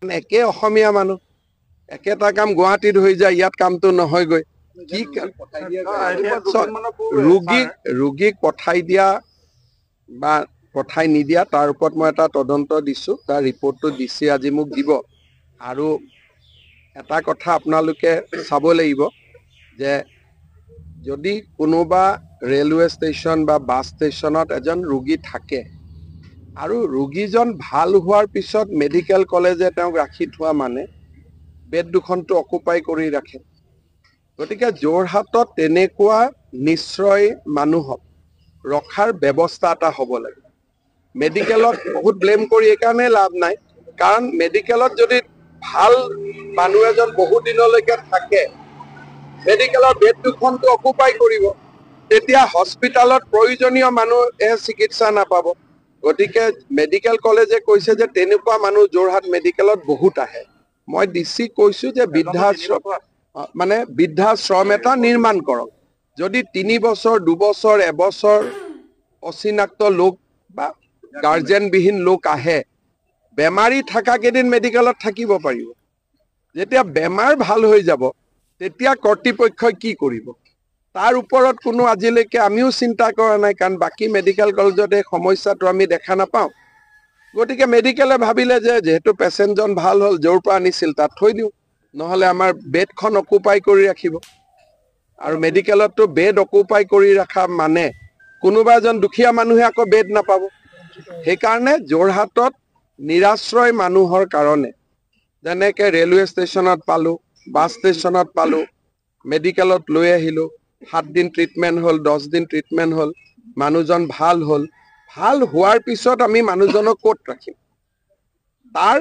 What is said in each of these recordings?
একে অসমীয়া মানুহ একেটা কাম গুৱাহাটীত হৈ যায়, ইয়াত কামটো নহয়গৈ। কি ৰোগীক পঠাই দিয়া বা পঠাই নিদিয়া তাৰ ওপৰত মই এটা তদন্ত দিছো। তাৰ ৰিপৰ্টটো দিছে আজি মোক দিব। আৰু এটা কথা আপোনালোকে চাব লাগিব যে যদি কোনোবা ৰেলৱে ষ্টেচন বা বাছ ষ্টেচনত এজন ৰোগী থাকে আৰু ৰোগীজন ভাল হোৱাৰ পিছত মেডিকেল কলেজে তেওঁক ৰাখি থোৱা মানে বেড দুখনটো অকুপাই কৰি ৰাখে। গতিকে যোৰহাটত তেনেকুৱা নিশ্চয় মানুহক ৰখাৰ ব্যৱস্থা এটা হ'ব লাগে। মেডিকেলত বহুত ব্লেম কৰি এইকাৰণে লাভ নাই, কাৰণ মেডিকেলত যদি ভাল মানুহ এজন বহু দিনলৈকে থাকে, মেডিকেলৰ বেড দুখনটো অকুপাই কৰিব, তেতিয়া হস্পিটালত প্ৰয়োজনীয় মানুহে চিকিৎসা নাপাব। গতিকে মেডিকেল কলেজে কৈছে যে তেনেকুৱা মানুহ যোৰহাট মেডিকেলত বহুত আহে। মই ডিচিক কৈছো যে বৃদ্ধাশ্ৰম এটা নিৰ্মাণ কৰক। যদি 3 বছৰ 2 বছৰ 1 বছৰ অচিনাক্ত লোক বা গাৰ্জেনবিহীন লোক আহে, বেমাৰী থকা কেইদিন মেডিকেলত থাকিব পাৰিব। যেতিয়া বেমাৰ ভাল হৈ যাব তেতিয়া কৰ্তৃপক্ষই কি কৰিব তাৰ ওপৰত কোনো আজিলৈকে আমিও চিন্তা কৰা নাই, কাৰণ বাকী মেডিকেল কলেজত এই সমস্যাটো আমি দেখা নাপাওঁ। গতিকে মেডিকেলে ভাবিলে যে যেহেতু পেচেণ্টজন ভাল হ'ল, য'ৰ পৰা আনিছিল তাত থৈ দিওঁ, নহ'লে আমাৰ বেডখন অকুপাই কৰি ৰাখিব। আৰু মেডিকেলততো বেড অকুপাই কৰি ৰখা মানে কোনোবা এজন দুখীয়া মানুহে আকৌ বেড নাপাব। সেইকাৰণে যোৰহাটত নিৰাশ্ৰয় মানুহৰ কাৰণে যেনেকে ৰেলৱে ষ্টেচনত পালো, বাছ ষ্টেচনত পালো, মেডিকেলত লৈ আহিলো, 7 দিন ট্ৰিটমেণ্ট হ'ল, 10 দিন ট্ৰিটমেণ্ট হ'ল, মানুহজন ভাল হ'ল। ভাল হোৱাৰ পিছত আমি মানুহজনক ক'ত ৰাখিম? তাৰ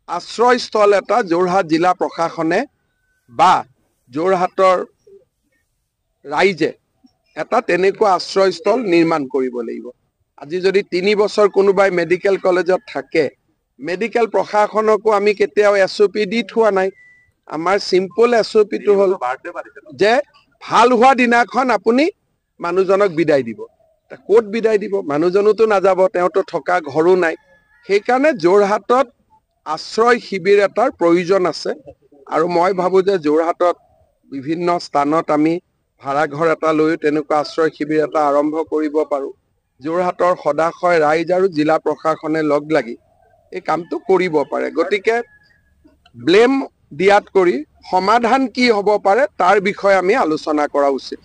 আশ্ৰয়স্থল এটা যোৰহাট জিলা প্ৰশাসনে বা যোৰহাটৰ ৰাইজে এটা তেনেকুৱা আশ্ৰয়স্থল নিৰ্মাণ কৰিব লাগিব। আজি যদি 3 বছৰ কোনোবাই মেডিকেল কলেজত থাকে, মেডিকেল প্ৰশাসনকো আমি কেতিয়াও SOP দি থোৱা নাই। আমাৰ চিম্পল SOPটো হ'ল যে ভাল হোৱা দিনাখন আপুনি মানুহজনক বিদায় দিব। ক'ত বিদায় দিব? মানুহজনোতো নাযাব, তেওঁতো থকা ঘৰো নাই। সেইকাৰণে যোৰহাটত আশ্ৰয় শিবিৰ এটাৰ প্ৰয়োজন আছে। আৰু মই ভাবো যে যোৰহাটত বিভিন্ন স্থানত আমি ভাড়াঘৰ এটা লৈও তেনেকুৱা আশ্ৰয় শিবিৰ এটা আৰম্ভ কৰিব পাৰো। যোৰহাটৰ সদাশয় ৰাইজ আৰু জিলা প্ৰশাসনে লগ লাগি এই কামটো কৰিব পাৰে। গতিকে ব্লেম দিয়াত কৰি সমাধান কি হ'ব পাৰে তাৰ বিষয়ে আমি আলোচনা কৰা উচিত।